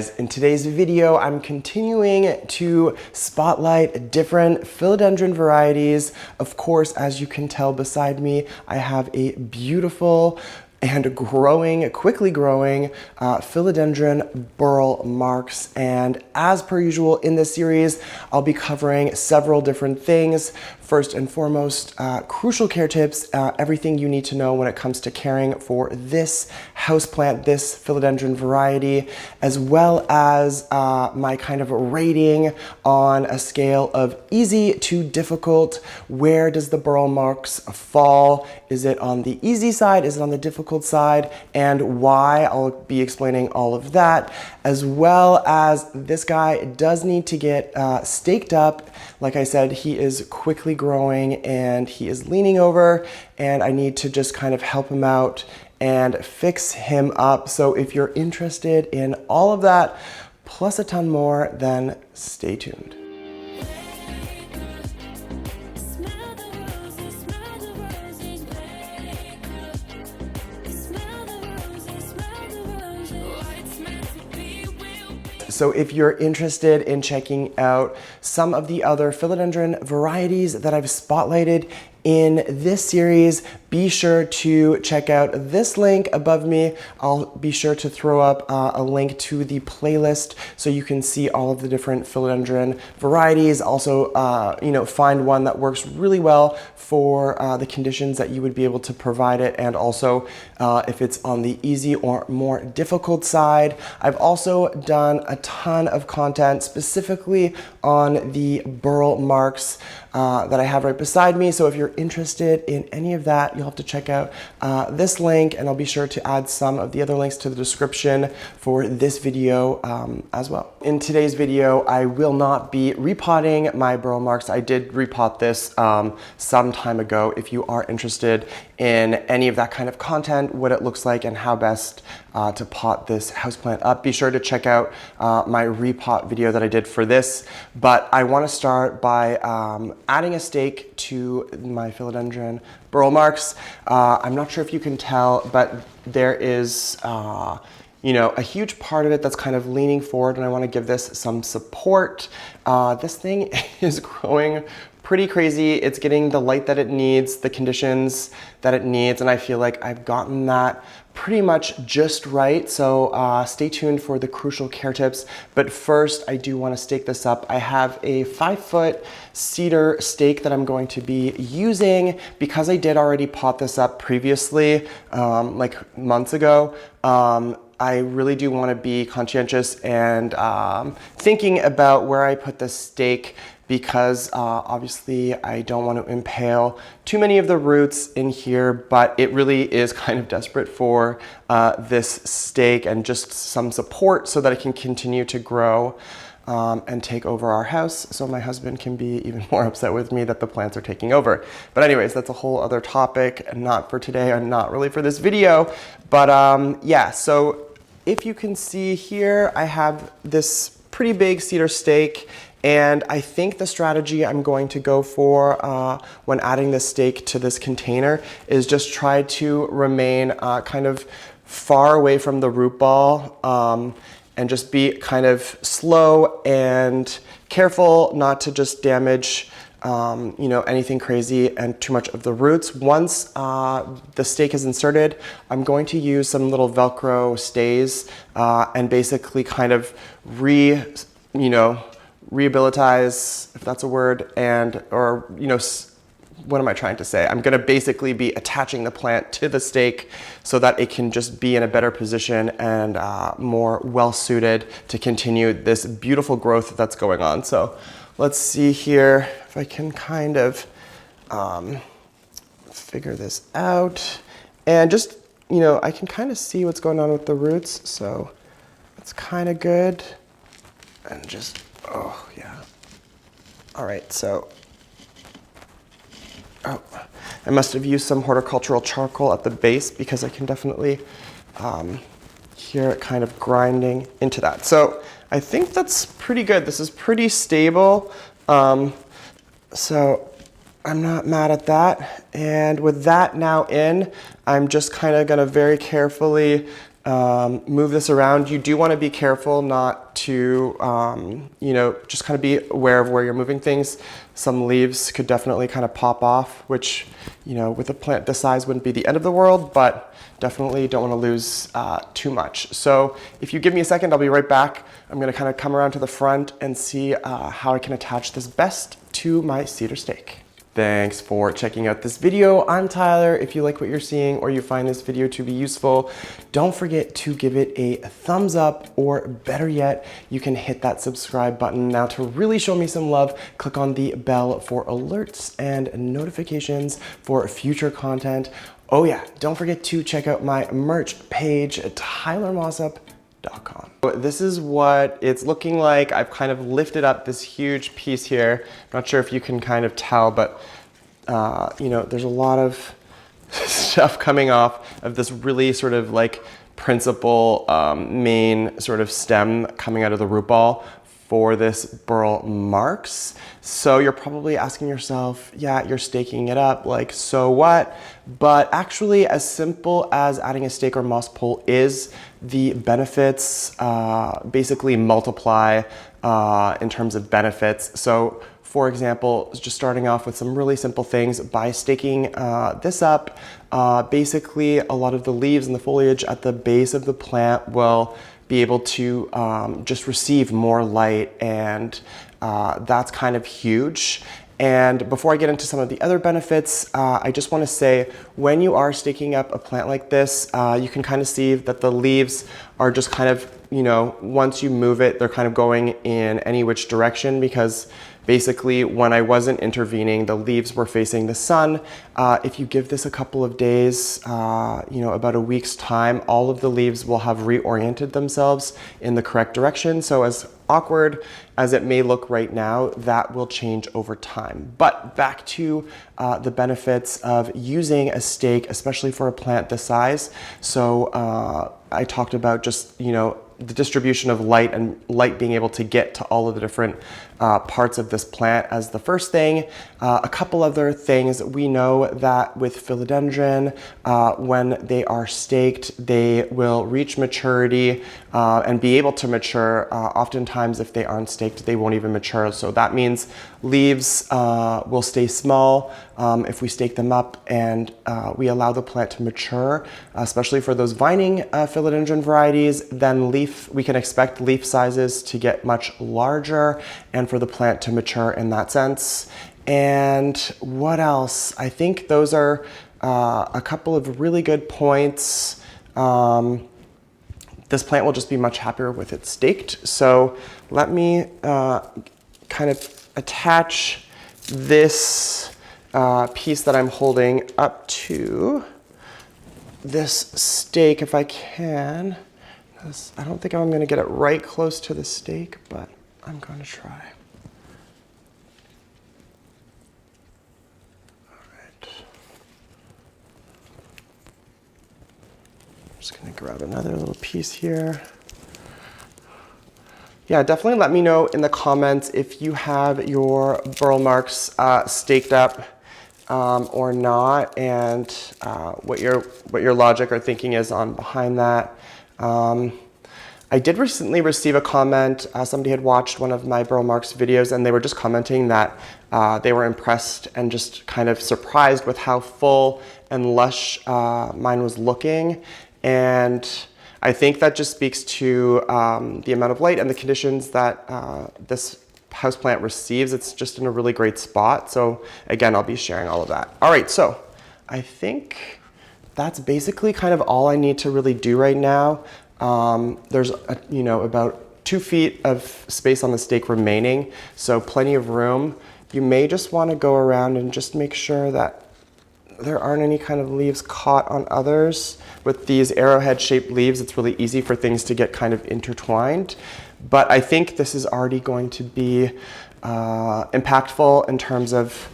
In today's video, I'm continuing to spotlight different philodendron varieties. Of course, as you can tell beside me, I have a beautiful and quickly growing Philodendron Burle Marx. And as per usual in this series, I'll be covering several different things. First and foremost, crucial care tips, everything you need to know when it comes to caring for this houseplant, this philodendron variety, as well as my kind of rating on a scale of easy to difficult. Where does the Burle Marx fall? Is it on the easy side? Is it on the difficult side? And why? I'll be explaining all of that, as well as this guy does need to get staked up. Like I said, he is quickly growing and he is leaning over, and I need to just kind of help him out and fix him up. So if you're interested in all of that, plus a ton more, then stay tuned. So if you're interested in checking out some of the other philodendron varieties that I've spotlighted in this series, be sure to check out this link above me. I'll be sure to throw up a link to the playlist so you can see all of the different philodendron varieties. Also, find one that works really well for the conditions that you would be able to provide it, and also if it's on the easy or more difficult side. I've also done a ton of content specifically on the Burle Marx that I have right beside me. So if you're interested in any of that, you'll have to check out this link, and I'll be sure to add some of the other links to the description for this video as well. In today's video, I will not be repotting my Burle Marx. I did repot this some time ago. If you are interested in any of that kind of content, what it looks like and how best to pot this houseplant up, be sure to check out my repot video that I did for this. But I want to start by adding a stake to my Philodendron Burle Marx. I'm not sure if you can tell, but there is a huge part of it that's kind of leaning forward, and I want to give this some support. This thing is growing pretty crazy. It's getting the light that it needs, the conditions that it needs, and I feel like I've gotten that pretty much just right. So stay tuned for the crucial care tips. But first, I do want to stake this up. I have a 5-foot cedar stake that I'm going to be using because I did already pot this up previously, like months ago. I really do want to be conscientious and thinking about where I put the stake, because obviously I don't want to impale too many of the roots in here, but it really is kind of desperate for this stake and just some support so that it can continue to grow and take over our house, so my husband can be even more upset with me that the plants are taking over. But anyways, that's a whole other topic, and not for today and not really for this video. But yeah, so if you can see here, I have this pretty big cedar stake. And I think the strategy I'm going to go for when adding this stake to this container is just try to remain kind of far away from the root ball and just be kind of slow and careful not to just damage anything crazy and too much of the roots. Once the stake is inserted, I'm going to use some little Velcro stays and basically kind of rehabilitize, if that's a word, what am I trying to say? I'm going to basically be attaching the plant to the stake so that it can just be in a better position and more well-suited to continue this beautiful growth that's going on. So let's see here if I can kind of figure this out. And just, I can kind of see what's going on with the roots, so that's kind of good. And just, oh yeah. All right, so, I must have used some horticultural charcoal at the base because I can definitely hear it kind of grinding into that. So I think that's pretty good. This is pretty stable. So I'm not mad at that. And with that now in, I'm just kind of gonna very carefully move this around. You do want to be careful not to, just kind of be aware of where you're moving things. Some leaves could definitely kind of pop off, which, with a plant this size wouldn't be the end of the world, but definitely don't want to lose too much. So if you give me a second, I'll be right back. I'm going to kind of come around to the front and see how I can attach this best to my cedar stake. Thanks for checking out this video. I'm Tyler. If you like what you're seeing or you find this video to be useful, don't forget to give it a thumbs up, or better yet, you can hit that subscribe button. Now, to really show me some love, click on the bell for alerts and notifications for future content. Oh yeah, don't forget to check out my merch page at tylermossop.com. This is what it's looking like. I've kind of lifted up this huge piece here. I'm not sure if you can kind of tell, but there's a lot of stuff coming off of this really sort of like principal main sort of stem coming out of the root ball for this Burle Marx. So you're probably asking yourself, yeah, you're staking it up, like, so what? But actually, as simple as adding a stake or moss pole is, the benefits basically multiply in terms of benefits. So for example, just starting off with some really simple things, by staking this up, basically a lot of the leaves and the foliage at the base of the plant will be able to just receive more light, and that's kind of huge. And before I get into some of the other benefits, I just want to say, when you are staking up a plant like this, you can kind of see that the leaves are just kind of, once you move it, they're kind of going in any which direction, because basically when I wasn't intervening, the leaves were facing the sun. If you give this a couple of days, about a week's time, all of the leaves will have reoriented themselves in the correct direction. So as awkward as it may look right now, that will change over time. But back to the benefits of using a stake, especially for a plant this size. So I talked about just, the distribution of light and light being able to get to all of the different parts of this plant as the first thing. A couple other things. We know that with philodendron, when they are staked, they will reach maturity and be able to mature. Oftentimes, if they aren't staked, they won't even mature. So that means leaves will stay small if we stake them up and we allow the plant to mature, especially for those vining philodendron varieties. Then we can expect leaf sizes to get much larger and for the plant to mature in that sense. And what else? I think those are a couple of really good points. This plant will just be much happier with it staked. So let me kind of attach this piece that I'm holding up to this stake if I can. I don't think I'm going to get it right close to the stake, but I'm going to try. All right. I'm just going to grab another little piece here. Yeah, definitely let me know in the comments if you have your Burle Marx staked up or not, and what your logic or thinking is on behind that. I did recently receive a comment. Somebody had watched one of my Burle Marx videos, and they were just commenting that they were impressed and just kind of surprised with how full and lush mine was looking. And I think that just speaks to the amount of light and the conditions that this houseplant receives. It's just in a really great spot. So again, I'll be sharing all of that. All right, so I think that's basically kind of all I need to really do right now. There's about 2 feet of space on the stake remaining, so plenty of room. You may just want to go around and just make sure that there aren't any kind of leaves caught on others. With these arrowhead-shaped leaves, it's really easy for things to get kind of intertwined. But I think this is already going to be impactful in terms of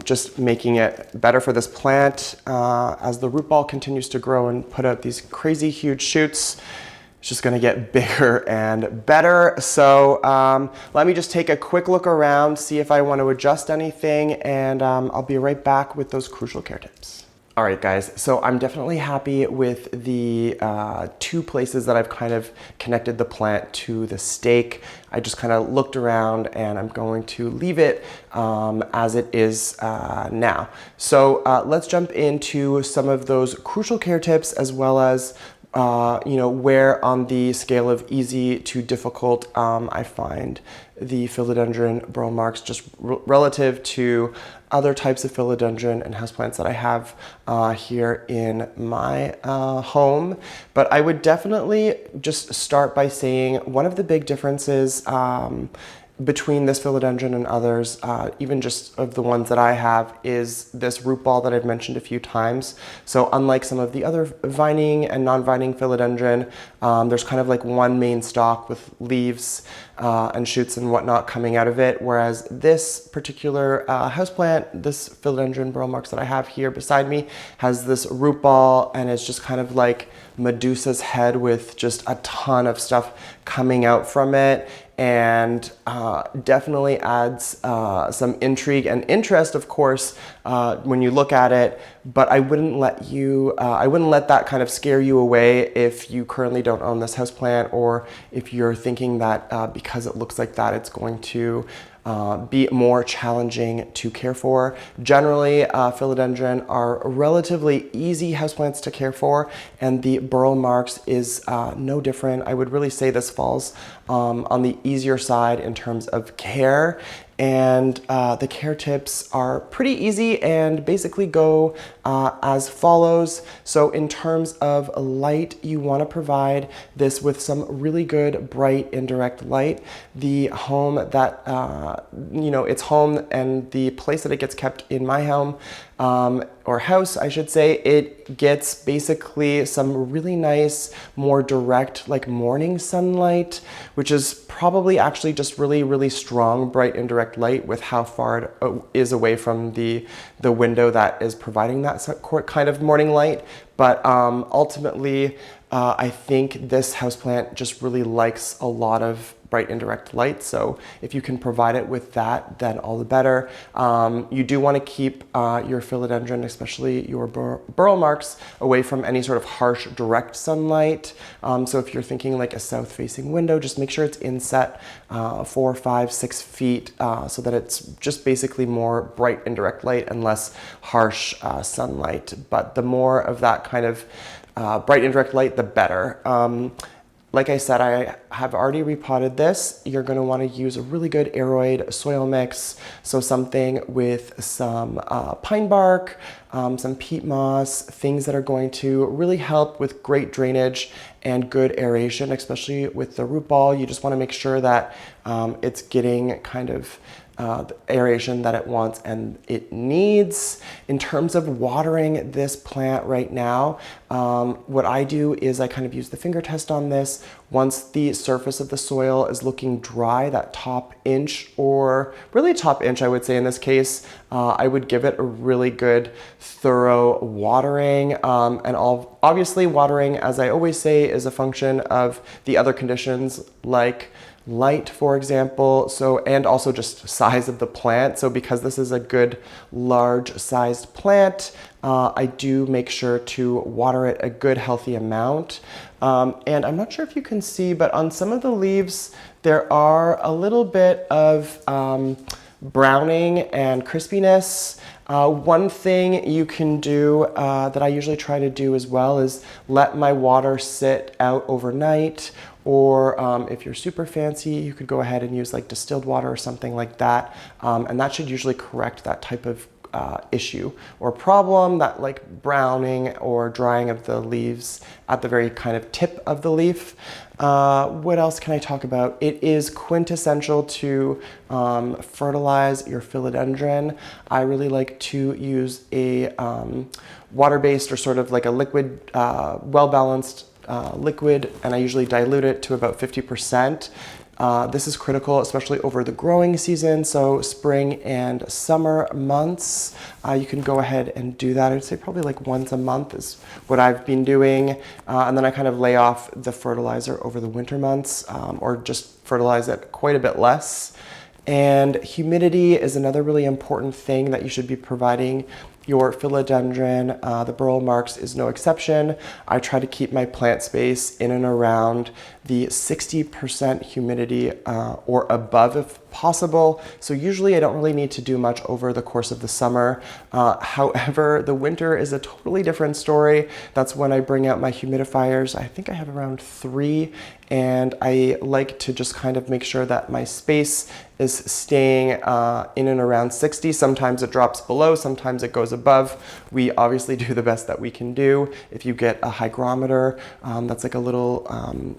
just making it better for this plant. As the root ball continues to grow and put out these crazy huge shoots, it's just going to get bigger and better. So let me just take a quick look around, see if I want to adjust anything, and I'll be right back with those crucial care tips. All right, guys, so I'm definitely happy with the 2 places that I've kind of connected the plant to the stake. I just kind of looked around and I'm going to leave it as it is now. So let's jump into some of those crucial care tips, as well as where on the scale of easy to difficult I find the Philodendron Burle Marx just relative to other types of philodendron and houseplants that I have here in my home. But I would definitely just start by saying one of the big differences between this philodendron and others, even just of the ones that I have, is this root ball that I've mentioned a few times. So unlike some of the other vining and non-vining philodendron, there's kind of like one main stalk with leaves and shoots and whatnot coming out of it, whereas this particular houseplant, this Philodendron Burle Marx that I have here beside me, has this root ball, and it's just kind of like Medusa's head with just a ton of stuff coming out from it, and definitely adds some intrigue and interest, of course, when you look at it. But I wouldn't let that kind of scare you away if you currently don't own this houseplant, or if you're thinking that because it looks like that, it's going to be more challenging to care for. Generally, philodendron are relatively easy houseplants to care for, and the Burle Marx is no different. I would really say this falls on the easier side in terms of care. And the care tips are pretty easy and basically go as follows. So in terms of light, you want to provide this with some really good bright indirect light. The home that, its home and the place that it gets kept in my home, or house, I should say, it gets basically some really nice, more direct, like morning sunlight, which is probably actually just really, really strong, bright indirect light with how far it is away from the window that is providing that kind of morning light. But ultimately, I think this houseplant just really likes a lot of bright indirect light. So if you can provide it with that, then all the better. You do want to keep your philodendron, especially your Burle Marx, away from any sort of harsh direct sunlight. So if you're thinking like a south-facing window, just make sure it's inset 4, 5, 6 feet so that it's just basically more bright indirect light and less harsh sunlight. But the more of that kind of bright indirect light, the better. Like I said, I have already repotted this. You're going to want to use a really good aeroid soil mix. So something with some pine bark, some peat moss, things that are going to really help with great drainage and good aeration, especially with the root ball. You just want to make sure that it's getting kind of the aeration that it wants and it needs. In terms of watering this plant right now, what I do is I kind of use the finger test on this. Once the surface of the soil is looking dry, that top inch, or really top inch, I would say in this case, I would give it a really good, thorough watering. And obviously watering, as I always say, is a function of the other conditions like light, for example, and also just size of the plant. So because this is a good large sized plant, I do make sure to water it a good healthy amount. And I'm not sure if you can see, but on some of the leaves, there are a little bit of browning and crispiness. One thing you can do that I usually try to do as well is let my water sit out overnight, or if you're super fancy, you could go ahead and use like distilled water or something like that, and that should usually correct that type of issue or problem, that like browning or drying of the leaves at the very kind of tip of the leaf. What else can I talk about? It is quintessential to fertilize your philodendron. I really like to use a water-based or sort of like a liquid, well-balanced liquid, and I usually dilute it to about 50%. This is critical, especially over the growing season, so spring and summer months. You can go ahead and do that. I'd say probably like once a month is what I've been doing. And then I kind of lay off the fertilizer over the winter months, or just fertilize it quite a bit less. And humidity is another really important thing that you should be providing your philodendron. The Burle Marx is no exception. I try to keep my plant space in and around the 60% humidity or above if possible. So usually I don't really need to do much over the course of the summer. However, the winter is a totally different story. That's when I bring out my humidifiers. I think I have around 3, and I like to just kind of make sure that my space is staying in and around 60. Sometimes it drops below, sometimes it goes above. We obviously do the best that we can do. If you get a hygrometer, that's like a little,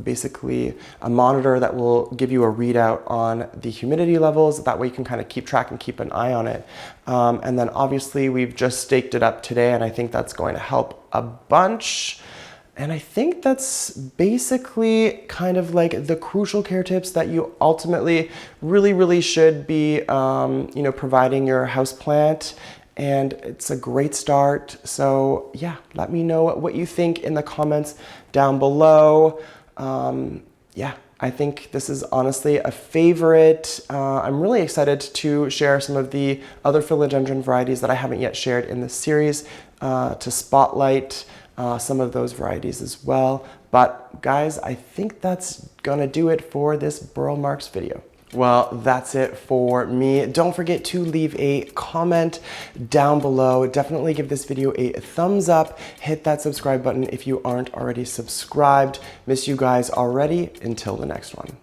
basically a monitor that will give you a readout on the humidity levels. That way you can kind of keep track and keep an eye on it. And then obviously we've just staked it up today, and I think that's going to help a bunch. And I think that's basically kind of like the crucial care tips that you ultimately really should be, providing your houseplant. And it's a great start. So yeah, let me know what you think in the comments down below. Yeah, I think this is honestly a favorite. I'm really excited to share some of the other philodendron varieties that I haven't yet shared in this series to spotlight some of those varieties as well. But guys, I think that's gonna do it for this Burle Marx video. Well, that's it for me. Don't forget to leave a comment down below. Definitely give this video a thumbs up. Hit that subscribe button if you aren't already subscribed. Miss you guys already. Until the next one.